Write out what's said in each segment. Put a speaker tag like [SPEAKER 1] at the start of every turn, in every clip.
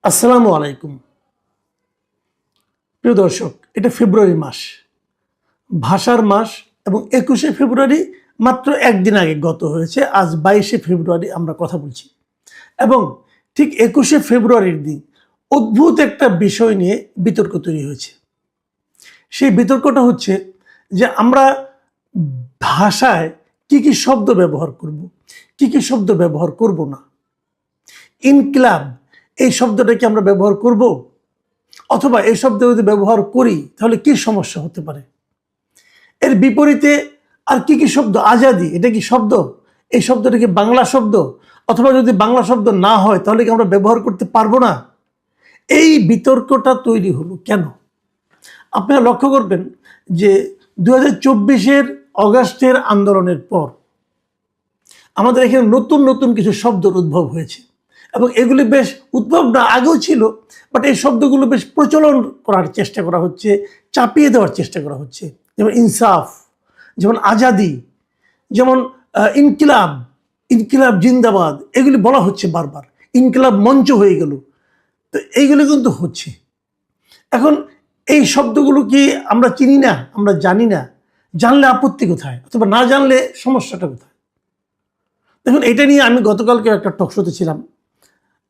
[SPEAKER 1] আসসালামু আলাইকুম। প্রিয় দর্শক, এটা ফেব্রুয়ারি মাস, ভাষার মাস, এবং 21শে ফেব্রুয়ারি মাত্র একদিন আগে গত হয়েছে। আজ 22শে ফেব্রুয়ারি আমরা কথা বলছি, এবং ঠিক 21শে ফেব্রুয়ারির দিন অদ্ভুত একটা বিষয় নিয়ে বিতর্ক তৈরি হয়েছে। সেই বিতর্কটা হচ্ছে যে আমরা ভাষায় কি কি শব্দ ব্যবহার করব, কি কি শব্দ ব্যবহার করব না। ইনকিলাব এই শব্দটা কি আমরা ব্যবহার করব, অথবা এই শব্দ যদি ব্যবহার করি তাহলে কি সমস্যা হতে পারে। এর বিপরীতে আর কি কি শব্দ, আজাদি এটা কি শব্দ, এই শব্দটা কি বাংলা শব্দ, অথবা যদি বাংলা শব্দ না হয় তাহলে কি আমরা ব্যবহার করতে পারবো না। এই বিতর্কটা তৈরি হলো কেন? আপনারা লক্ষ্য করবেন যে 2024-এর অগাস্টের আন্দোলনের পর আমাদের এখানে নতুন নতুন কিছু শব্দের উদ্ভব হয়েছে, এবং এগুলি বেশ উদ্ভব না আগেও ছিল, বাট এই শব্দগুলো বেশ প্রচলন করার চেষ্টা করা হচ্ছে, চাপিয়ে দেওয়ার চেষ্টা করা হচ্ছে। যেমন ইনসাফ, যেমন আজাদি, যেমন ইনকিলাব, ইনকিলাব জিন্দাবাদ, এগুলি বলা হচ্ছে বারবার। ইনকিলাব মঞ্চ হয়ে গেল, তো এইগুলি কিন্তু হচ্ছে। এখন এই শব্দগুলো কি আমরা চিনি না, আমরা জানি না, জানলে আপত্তি কোথায়, অথবা না জানলে সমস্যাটা কোথায়? দেখুন, এটা নিয়ে আমি গতকালকে একটা টকশোতে ছিলাম,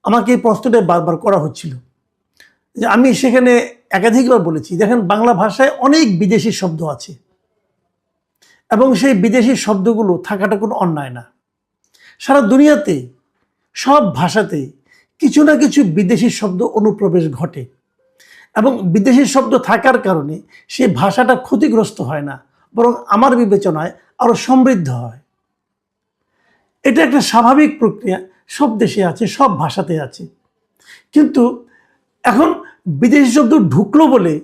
[SPEAKER 1] আমাকে এই প্রশ্নটা বারবার করা হচ্ছিল, যে আমি সেখানে একাধিকবার বলেছি, দেখেন বাংলা ভাষায় অনেক বিদেশি শব্দ আছে, এবং সেই বিদেশি শব্দগুলো থাকাটা কোনো অন্যায় না। সারা দুনিয়াতে সব ভাষাতে কিছু না কিছু বিদেশি শব্দ অনুপ্রবেশ ঘটে, এবং বিদেশি শব্দ থাকার কারণে সেই ভাষাটা ক্ষতিগ্রস্ত হয় না, বরং আমার বিবেচনায় আরো সমৃদ্ধ হয়। এটা একটা স্বাভাবিক প্রক্রিয়া, সব দেশে আছে, সব ভাষাতে আছে। কিন্তু এখন বিদেশি শব্দ ঢুকলো বলে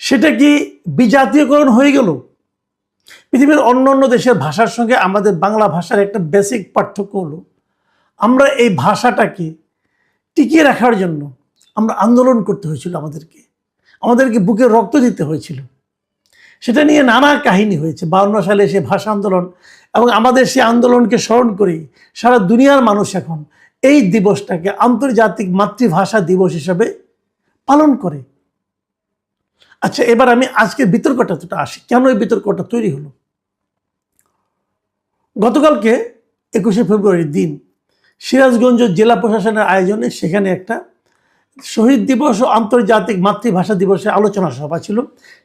[SPEAKER 1] সেটা কি বিজাতীয়করণ হয়ে গেল? পৃথিবীর অন্য অন্য দেশের ভাষার সঙ্গে আমাদের বাংলা ভাষার একটা বেসিক পার্থক্য হলো, আমরা এই ভাষাটাকে টিকিয়ে রাখার জন্য আমরা আন্দোলন করতে হয়েছিল, আমাদেরকে বুকে রক্ত দিতে হয়েছিল। সেটা নিয়ে নানা কাহিনী হয়েছে। 52 সালে সে ভাষা আন্দোলন, এবং আমাদের সেই আন্দোলনকে স্মরণ করেই সারা দুনিয়ার মানুষ এখন এই দিবসটাকে আন্তর্জাতিক মাতৃভাষা দিবস হিসাবে পালন করে। আচ্ছা, এবার আমি আজকের বিতর্কটা আসি, কেন এই বিতর্কটা তৈরি হলো। গতকালকে 21শে ফেব্রুয়ারির দিন সিরাজগঞ্জ জেলা প্রশাসনের আয়োজনে সেখানে একটা শহীদ দিবস ও আন্তর্জাতিক মাতৃভাষা দিবসে আলোচনা সভা ছিল।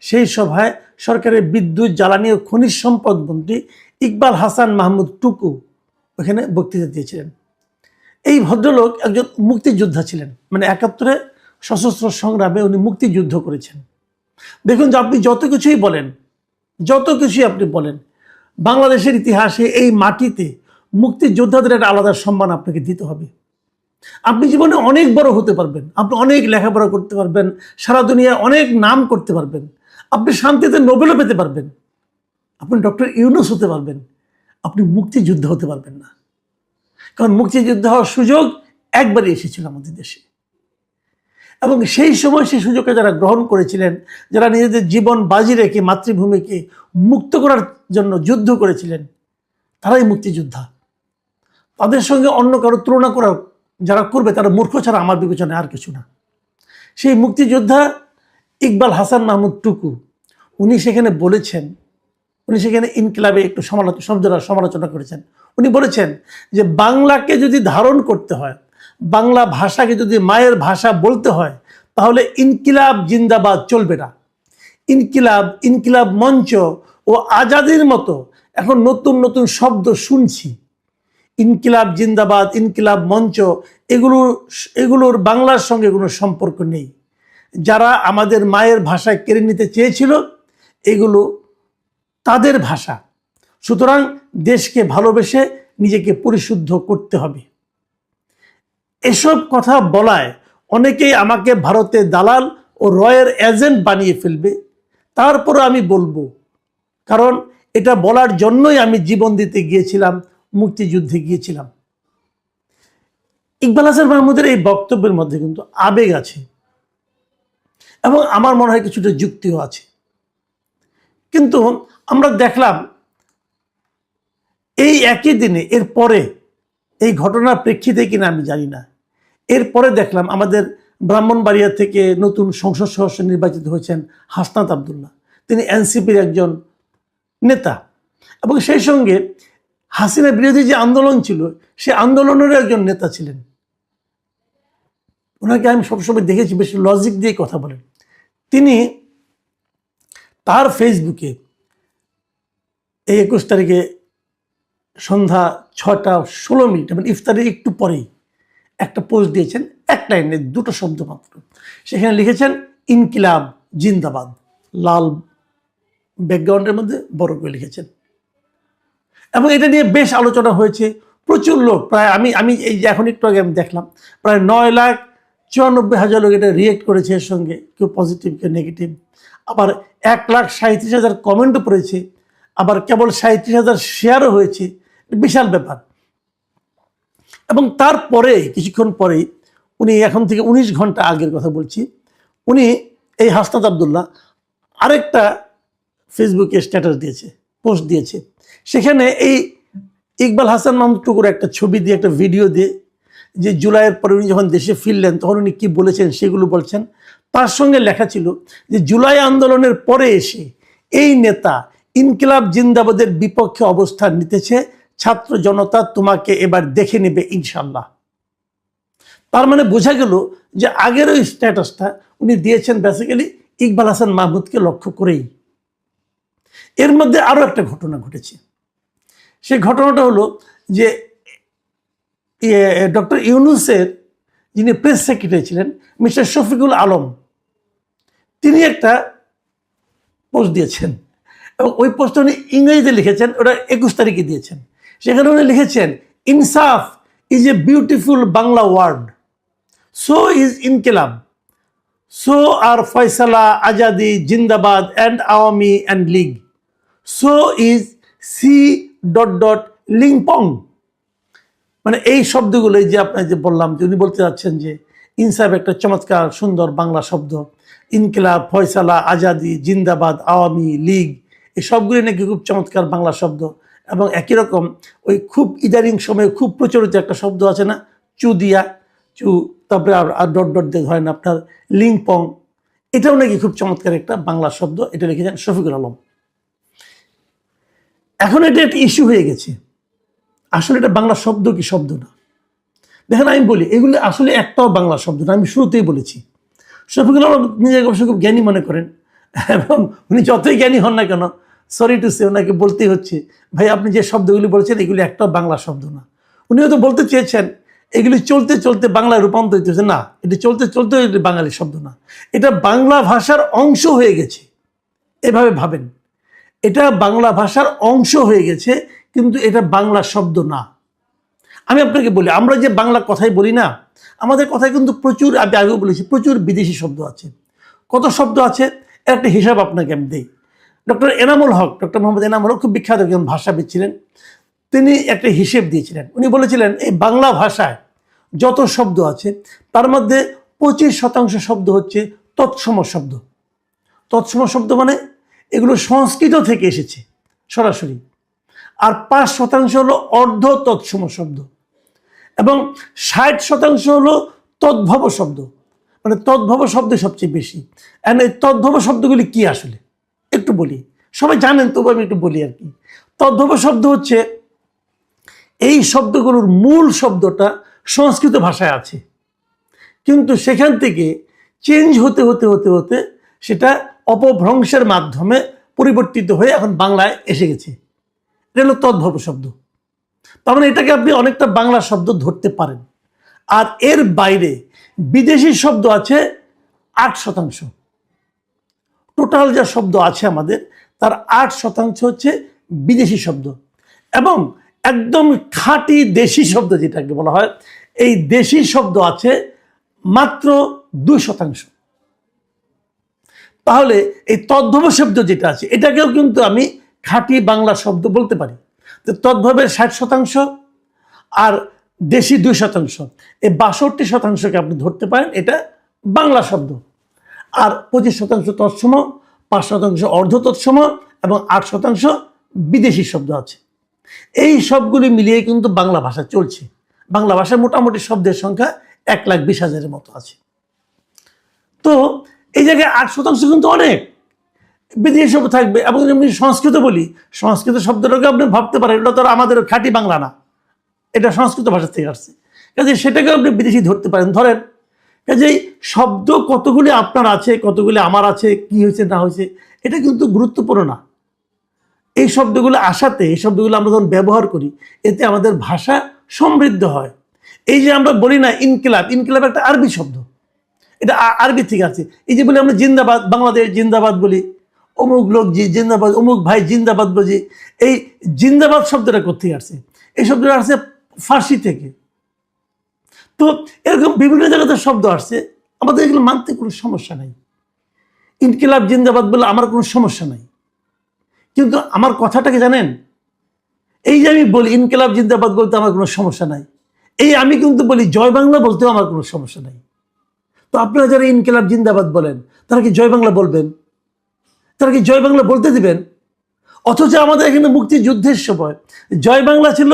[SPEAKER 1] সেই সভায় সরকারের বিদ্যুৎ, জ্বালানি ও খনিজ সম্পদ মন্ত্রী ইকবাল হাসান মাহমুদ টুকু ওখানে বক্তৃতা দিয়েছিলেন। এই ভদ্রলোক একজন মুক্তিযোদ্ধা ছিলেন, মানে 71-এ সশস্ত্র সংগ্রামে উনি মুক্তিযুদ্ধ করেছেন। দেখুন, যে আপনি যত কিছুই বলেন, বাংলাদেশের ইতিহাসে এই মাটিতে মুক্তিযোদ্ধাদের একটা আলাদা সম্মান আপনাকে দিতে হবে। আপনি জীবনে অনেক বড় হতে পারবেন, আপনি অনেক লেখাপড়া করতে পারবেন, সারা দুনিয়ায় অনেক নাম করতে পারবেন, আপনি শান্তিতে নোবেলও পেতে পারবেন, আপনি ডক্টর ইউনূস হতে পারবেন, আপনি মুক্তিযোদ্ধা হতে পারবেন না। কারণ মুক্তিযোদ্ধা হওয়ার সুযোগ একবারই এসেছিল আমাদের দেশে, এবং সেই সময় সেই সুযোগকে যারা গ্রহণ করেছিলেন, যারা নিজেদের জীবন বাজি রেখে মাতৃভূমিকে মুক্ত করার জন্য যুদ্ধ করেছিলেন, তারাই মুক্তিযোদ্ধা। তাদের সঙ্গে অন্য কারো তুলনা করা যারা করবে তারা মূর্খ ছাড়া আমার বিবেচনায় আর কিছু না। সেই মুক্তিযোদ্ধা ইকবাল হাসান মাহমুদ টুকু উনি সেখানে বলেছেন, উনি সেখানে ইনকিলাবে একটু সমালোচনা করেছেন। উনি বলেছেন যে বাংলাকে যদি ধারণ করতে হয়, বাংলা ভাষাকে যদি মায়ের ভাষা বলতে হয়, তাহলে ইনকিলাব জিন্দাবাদ চলবে না। ইনকিলাব মঞ্চ ও আজাদির মতো এখন নতুন নতুন শব্দ শুনছি। ইনকিলাব জিন্দাবাদ, ইনকিলাব মঞ্চ, এগুলোর বাংলার সঙ্গে কোনো সম্পর্ক নেই। যারা আমাদের মায়ের ভাষায় কেড়ে নিতে চেয়েছিল, এগুলো তাদের ভাষা। সুতরাং দেশকে ভালোবেসে নিজেকে পরিশুদ্ধ করতে হবে। এসব কথা বলায় অনেকেই আমাকে ভারতের দালাল ও রয়ের এজেন্ট বানিয়ে ফেলবে। তারপরে আমি বলবো, কারণ এটা বলার জন্যই আমি জীবন দিতে গিয়েছিলাম, মুক্তিযুদ্ধে গিয়েছিলাম। ইকবাল হাসান মাহমুদের এই বক্তব্যের মধ্যে কিন্তু আবেগ আছে, এবং আমার মনে হয় কিছুটা যুক্তিও আছে। কিন্তু আমরা দেখলাম এই একই দিনে, এর পরে, এই ঘটনার প্রেক্ষিতে কিনা আমি জানি না, এরপরে দেখলাম আমাদের ব্রাহ্মণবাড়িয়া থেকে নতুন সংসদ সদস্য নির্বাচিত হয়েছেন হাসনাত আবদুল্লাহ। তিনি এনসিপির একজন নেতা এবং সেই সঙ্গে হাসিনা বিরোধী যে আন্দোলন ছিল সে আন্দোলনেরও একজন নেতা ছিলেন। ওনাকে আমি সবসময় দেখেছি বেশ লজিক দিয়ে কথা বলেন। তিনি তার ফেসবুকে এই 21 তারিখে সন্ধ্যা 6:16 এবং ইফতারের একটু পরেই একটা পোস্ট দিয়েছেন, এক লাইনে 2টো শব্দ মাত্র। সেখানে লিখেছেন ইনকিলাব জিন্দাবাদ, লাল ব্যাকগ্রাউন্ডের মধ্যে বড় করে লিখেছেন এবং এটা নিয়ে বেশ আলোচনা হয়েছে। প্রচুর লোক, প্রায় আমি এই যে এখন একটু আগে আমি দেখলাম প্রায় 9,94,000 লোক এটা রিয়েক্ট করেছে, এর সঙ্গে কেউ পজিটিভ কেউ নেগেটিভ। আবার 1,37,000 কমেন্টও পড়েছে, আবার কেবল 37,000 শেয়ারও হয়েছে। বিশাল ব্যাপার। এবং তারপরে কিছুক্ষণ পরেই উনি, এখন থেকে 19 ঘন্টা আগের কথা বলছি, উনি এই হাসনাত আবদুল্লাহ আরেকটা ফেসবুকে স্ট্যাটাস দিয়েছে, পোস্ট দিয়েছে। সেখানে এই ইকবাল হাসান মাহমুদ টুকুর একটা ছবি দিয়ে, একটা ভিডিও দিয়ে, যে জুলাইয়ের পরে উনি যখন দেশে ফিরলেন তখন উনি কী বলেছেন সেগুলো বলছেন। তার সঙ্গে লেখা ছিল যে জুলাই আন্দোলনের পরে এসে এই নেতা ইনকিলাব জিন্দাবাদের বিপক্ষে অবস্থান নিতেছে, ছাত্র জনতা তোমাকে এবার দেখে নেবে ইনশাল্লাহ। তার মানে বোঝা গেল যে আগের ওই স্ট্যাটাসটা উনি দিয়েছেন বেসিক্যালি ইকবাল হাসান মাহমুদকে লক্ষ্য করেই। এর মধ্যে আরও একটা ঘটনা ঘটেছে। সেই ঘটনাটা হলো যে ডক্টর ইউনূসের যিনি প্রেস সেক্রেটারি ছিলেন মিস্টার শফিকুল আলম, তিনি একটা পোস্ট দিয়েছেন এবং ওই পোস্টটা উনি ইংরেজিতে লিখেছেন, ওটা 21 তারিখে দিয়েছেন। সেখানে উনি লিখেছেন ইনসাফ is a beautiful Bangla word, so is ইনকিলাব, সো আর ফয়সালা, আজাদি, জিন্দাবাদ and Awami and League, so is C dot dot লিংপং। মানে এই শব্দগুলো যে আপনার যে বললাম, যে উনি বলতে যাচ্ছেন যে ইনসাফ একটা চমৎকার সুন্দর বাংলা শব্দ, ইনকিলাব, ফয়সালা, আজাদি, জিন্দাবাদ, আওয়ামী লীগ, এই সবগুলি নাকি খুব চমৎকার বাংলা শব্দ। এবং একই রকম ওই খুব ইদারিং সময়ে খুব প্রচলিত একটা শব্দ আছে না, চু দিয়া, চু তারপরে আর ডট ডট দিয়ে ধরেন আপনার লিংপং, এটাও নাকি খুব চমৎকার একটা বাংলা শব্দ। এটা লিখেছেন শফিকুল আলম। এখন এটা একটা ইস্যু হয়ে গেছে, আসলে এটা বাংলা শব্দ কি শব্দ না। দেখেন আমি বলি এগুলি আসলে একটাও বাংলা শব্দ না, আমি শুরুতেই বলেছি। শফিকুল আলম নিজেকে অবশ্য খুব জ্ঞানী মনে করেন এবং উনি যতই জ্ঞানী হন না কেন, সরি টু সে, ওনাকে বলতেই হচ্ছে ভাই আপনি যে শব্দগুলি বলছেন এগুলি একটাও বাংলা শব্দ না। উনি হয়তো বলতে চেয়েছেন এগুলি চলতে চলতে বাংলায় রূপান্তরিত হয়েছে, না, এটা চলতে চলতে বাঙালি শব্দ না, এটা বাংলা ভাষার অংশ হয়ে গেছে। এভাবে ভাবেন, এটা বাংলা ভাষার অংশ হয়ে গেছে, কিন্তু এটা বাংলা শব্দ না। আমি আপনাকে বলি, আমরা যে বাংলা কথাই বলি না, আমাদের কথায় কিন্তু প্রচুর, আমি আগেও বলেছি, প্রচুর বিদেশি শব্দ আছে। কত শব্দ আছে এর একটা হিসাব আপনাকে আমি দিই। ডক্টর এনামুল হক, ডক্টর মোহাম্মদ এনামুল হক খুব বিখ্যাত একজন ভাষাবিদ ছিলেন। তিনি একটা হিসেব দিয়েছিলেন। উনি বলেছিলেন এই বাংলা ভাষায় যত শব্দ আছে তার মধ্যে 25% শব্দ হচ্ছে তৎসম শব্দ। তৎসম শব্দ মানে এগুলো সংস্কৃত থেকে এসেছে সরাসরি। আর 5% হলো অর্ধ তৎসম শব্দ এবং 60% হলো তদ্ভব শব্দ। মানে তদ্ভব শব্দ সবচেয়ে বেশি। এন্ড এই তদ্ভব শব্দগুলি কি আসলে একটু বলি, সবাই জানেন তবু আমি একটু বলি আর কি। তদ্ভব শব্দ হচ্ছে এই শব্দগুলোর মূল শব্দটা সংস্কৃত ভাষায় আছে, কিন্তু সেখান থেকে চেঞ্জ হতে হতে হতে হতে সেটা অপভ্রংশের মাধ্যমে পরিবর্তিত হয়ে এখন বাংলায় এসে গেছে। এটা হলো তদ্ভব শব্দ। তার মানে এটাকে আপনি অনেকটা বাংলা শব্দ ধরতে পারেন। আর এর বাইরে বিদেশি শব্দ আছে 8%। টোটাল যা শব্দ আছে আমাদের তার 8% হচ্ছে বিদেশি শব্দ এবং একদম খাঁটি দেশি শব্দ যেটাকে বলা হয়, এই দেশি শব্দ আছে মাত্র 2%। তাহলে এই তদ্ভব শব্দ যেটা আছে এটাকেও কিন্তু আমি খাঁটি বাংলা শব্দ বলতে পারি। তো তদ্ভবের 60% আর দেশি 2%, এই 62%কে আপনি ধরতে পারেন এটা বাংলা শব্দ। আর 25% তৎসম, 5% অর্ধ তৎসম এবং 8% বিদেশি শব্দ আছে। এই সবগুলি মিলিয়ে কিন্তু বাংলা ভাষা চলছে। বাংলা ভাষায় মোটামুটি শব্দের সংখ্যা 1,20,000-এর মতো আছে। তো এই জায়গায় 8% কিন্তু অনেক, বিদেশি শব্দ থাকবে। এবং আমি সংস্কৃত বলি, সংস্কৃত শব্দটাকে আপনি ভাবতে পারেন এটা তো আর আমাদের খাঁটি বাংলা না, এটা সংস্কৃত ভাষা থেকে আসছে, কাজে সেটাকে আপনি বিদেশি ধরতে পারেন। ধরেন কাজেই শব্দ কতগুলি আপনার আছে, কতগুলি আমার আছে, কি হয়েছে না হয়েছে এটা কিন্তু গুরুত্বপূর্ণ না। এই শব্দগুলো আসাতে, এই শব্দগুলো আমরা যখন ব্যবহার করি এতে আমাদের ভাষা সমৃদ্ধ হয়। এই যে আমরা বলি না ইনকিলাব, ইনকিলাব একটা আরবি শব্দ, এটা আরবি থেকে আছে। এই যে বলি আমরা জিন্দাবাদ, বাংলাদেশ জিন্দাবাদ বলি, অমুক লোক জি জিন্দাবাদ, অমুক ভাই জিন্দাবাদ বলি, এই জিন্দাবাদ শব্দটা কোথেকে আসছে? এই শব্দটা আসছে ফার্সি থেকে। তো এরকম বিভিন্ন জায়গাতে শব্দ আসছে, আমাদের এগুলো মানতে কোনো সমস্যা নাই। ইনকিলাব জিন্দাবাদ বলে আমার কোনো সমস্যা নাই, কিন্তু আমার কথাটাকে জানেন, এই যে আমি বলি ইনকিলাব জিন্দাবাদ বলতে আমার কোনো সমস্যা নাই, এই আমি কিন্তু বলি জয় বাংলা বলতেও আমার কোনো সমস্যা নাই। তো আপনারা যারা ইনকিলাব জিন্দাবাদ বলেন তারা কি জয় বাংলা বলবেন? তারা কি জয় বাংলা বলতে দিবেন? অথচ আমাদের এখানে মুক্তিযুদ্ধের সময় জয় বাংলা ছিল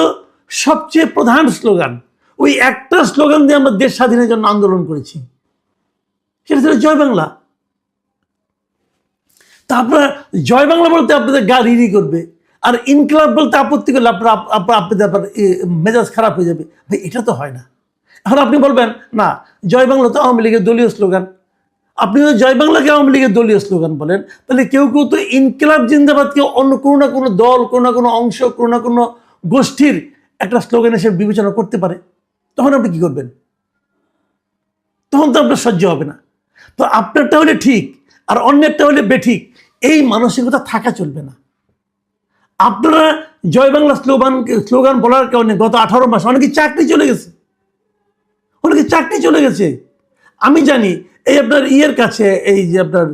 [SPEAKER 1] সবচেয়ে প্রধান স্লোগান। ওই একটা স্লোগান দিয়ে আমরা দেশ স্বাধীনের জন্য আন্দোলন করেছি, সেটা ছিল জয় বাংলা। তা আপনারা জয় বাংলা বলতে আপনাদের গা রিরি করবে, আর ইনকিলাব বলতে আপত্তি করলে আপনাদের মেজাজ খারাপ হয়ে যাবে। ভাই এটা তো হয় না। এখন আপনি বলবেন না জয় বাংলা তো আওয়ামী লীগের দলীয় স্লোগান, আপনি যদি জয় বাংলাকে আওয়ামী লীগের দলীয় স্লোগান বলেন, তাহলে কেউ কেউ তো ইনকিলাব জিন্দাবাদকে অন্য কোনো না কোনো দল, কোনো না কোনো অংশ, কোনো না কোনো গোষ্ঠীর একটা স্লোগান হিসেবে বিবেচনা করতে পারে। তখন আপনি কি করবেন? তখন তো আপনার সহ্য হবে না। তো আপনারটা হলে ঠিক আর অন্যেরটা হলে বেঠিক, এই মানসিকতা থাকা চলবে না। আপনারা জয় বাংলা স্লোগান বলার কারণে গত 18 মাস অনেকে চাকরি চলে গেছে, অনেকে চাকরি চলে গেছে। আমি জানি এই আপনার ইয়ের কাছে, এই যে আপনার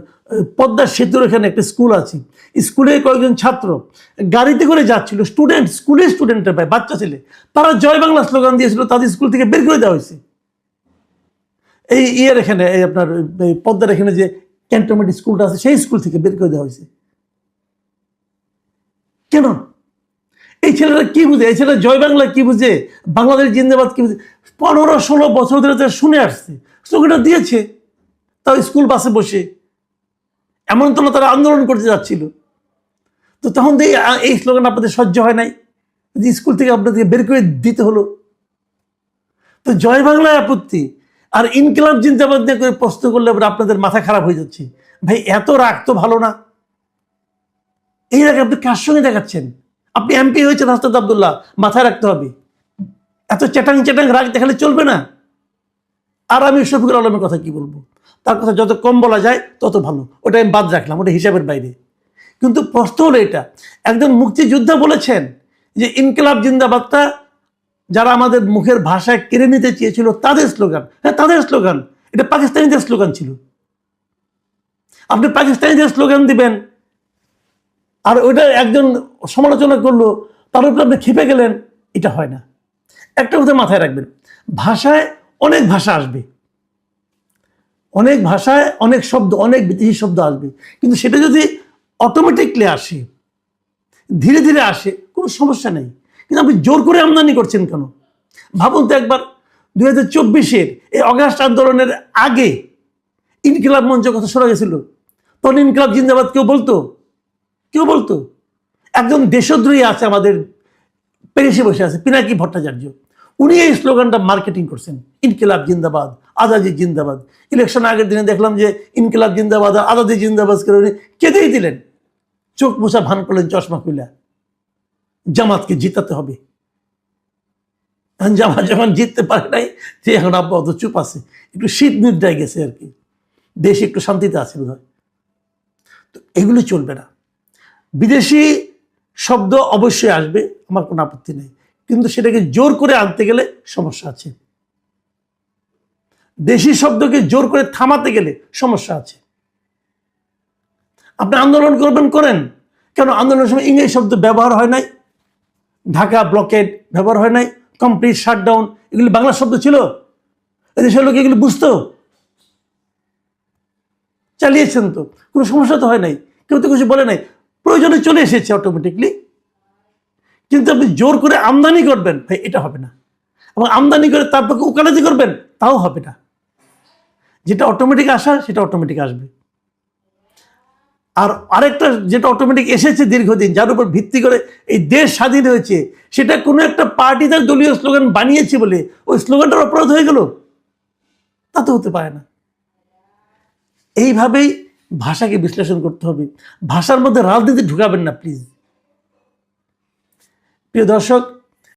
[SPEAKER 1] পদ্মা সেতুর এখানে একটা স্কুল আছে, স্কুলে কয়েকজন ছাত্র গাড়িতে করে যাচ্ছিল, স্টুডেন্টের ভাই, বাচ্চা ছেলে, তারা জয় বাংলা স্লোগান দিয়েছিল, তাদের স্কুল থেকে বের করে দেওয়া হয়েছে। এই ইয়ের এখানে, এই আপনার এই পদ্মার এখানে যে ক্যান্টনমেন্ট স্কুলটা আছে সেই স্কুল থেকে বের করে দেওয়া হয়েছে। কেন? এই ছেলেরা কি বুঝে? এই ছেলেরা জয় বাংলা কি বুঝে, বাংলাদেশ জিন্দাবাদ কি বুঝে? 15-16 বছর ধরে তারা শুনে আসছে, স্লোগানটা দিয়েছে, তাও স্কুল বাসে বসে। এমন তো না তারা আন্দোলন করতে যাচ্ছিল। তো তখন তো এই স্লোগান আপনাদের সহ্য হয় নাই, স্কুল থেকে আপনাদেরকে বের করে দিতে হলো। তো জয় বাংলায় আপত্তি, আর ইনকিলাব জিন্দাবাদ দিয়ে করে প্রশ্ন করলে আপনাদের মাথা খারাপ হয়ে যাচ্ছে। ভাই এত রাগ তো ভালো না। এই রাগ আপনি কার সঙ্গে দেখাচ্ছেন? আপনি এমপি হয়েছেন হাসনাত আব্দুল্লাহ, মাথায় রাখতে হবে। এত চ্যাটাং রাগ দেখালে চলবে না। আর আমি শফিকুল আলমের কথা কি বলবো, তার কথা যত কম বলা যায় তত ভালো, ওটা আমি বাদ রাখলাম, ওটা হিসাবের বাইরে। কিন্তু প্রশ্ন হলো এটা, একজন মুক্তিযোদ্ধা বলেছেন যে ইনকিলাব জিন্দাবাদটা যারা আমাদের মুখের ভাষায় কেড়ে নিতে চেয়েছিল তাদের স্লোগান। হ্যাঁ তাদের স্লোগান, এটা পাকিস্তানিদের স্লোগান ছিল। আপনি পাকিস্তানিদের স্লোগান দিবেন আর ওইটা একজন সমালোচনা করলো, তার উপরে আপনি খেপে গেলেন, এটা হয় না। একটা কথা মাথায় রাখবেন, ভাষায় অনেক ভাষা আসবে, অনেক ভাষায় অনেক শব্দ, অনেক বিদেশি শব্দ আসবে, কিন্তু সেটা যদি অটোমেটিকলি আসে, ধীরে ধীরে আসে, কোনো সমস্যা নেই। কিন্তু আপনি জোর করে আমদানি করছেন কেন? ভাবুন তো একবার, 2024-এর এই অগাস্ট আন্দোলনের আগে ইনকিলাব মঞ্চ কথা শোনা গেছিল, তখন ইনকিলাব জিন্দাবাদ কেউ বলতো? কেউ বলতো? একজন দেশদ্রোহী আছে আমাদের পেরিসে বসে আছে, পিনাকি ভট্টাচার্য, উনি এই স্লোগানটা মার্কেটিং করছেন, ইনকিলাব জিন্দাবাদ, আজাদি জিন্দাবাদ। ইলেকশন আগের দিনে দেখলাম যে ইনকিলাব জিন্দাবাদ আর আজাদি জিন্দাবাদ করে উনি কেঁদেই দিলেন, চোখ মোছা ভান করলেন চশমা খুলে, জামাতকে জিতাতে হবে। জামাত যখন জিততে পারে নাই, সে এখন আপাতত চুপ আছে, একটু শীত নিদ্রায় গেছে আর কি, দেশ একটু শান্তিতে আছে বোধ হয়। তো এগুলো চলবে না। বিদেশি শব্দ অবশ্যই আসবে, আমার কোনো আপত্তি নেই, কিন্তু সেটাকে জোর করে আনতে গেলে সমস্যা আছে। দেশি শব্দকে জোর করে থামাতে গেলে সমস্যা আছে। আপনি আন্দোলন করবেন, করেন, কেন আন্দোলনের সময় ইংরেজি শব্দ ব্যবহার হয় নাই? ঢাকা ব্লকেড ব্যবহার হয় নাই, কমপ্লিট শাটডাউন, এগুলি বাংলা শব্দ ছিল, এদেশের লোক এগুলি বুঝতো, চালিয়েছেন তো, কোনো সমস্যা তো হয় নাই, কেউ তো কিছু বলে নাই, প্রয়োজনে চলে এসেছে অটোমেটিকলি। কিন্তু আপনি জোর করে আমদানি করবেন, ভাই এটা হবে না। এবং আমদানি করে তারপর ওকালতি করবেন, তাও হবে না। যেটা অটোমেটিক আসার সেটা অটোমেটিক আসবে। আর আরেকটা যেটা অটোমেটিক এসেছে দীর্ঘদিন, যার উপর ভিত্তি করে এই দেশ স্বাধীন হয়েছে, সেটা কোনো একটা পার্টি তার দলীয় স্লোগান বানিয়েছে বলে ওই স্লোগানটার অপরাধ হয়ে গেল, তা তো হতে পারে না। এইভাবেই ভাষাকে বিশ্লেষণ করতে হবে। ভাষার মধ্যে রাজনীতি ঢুকাবেন না প্লিজ। প্রিয় দর্শক,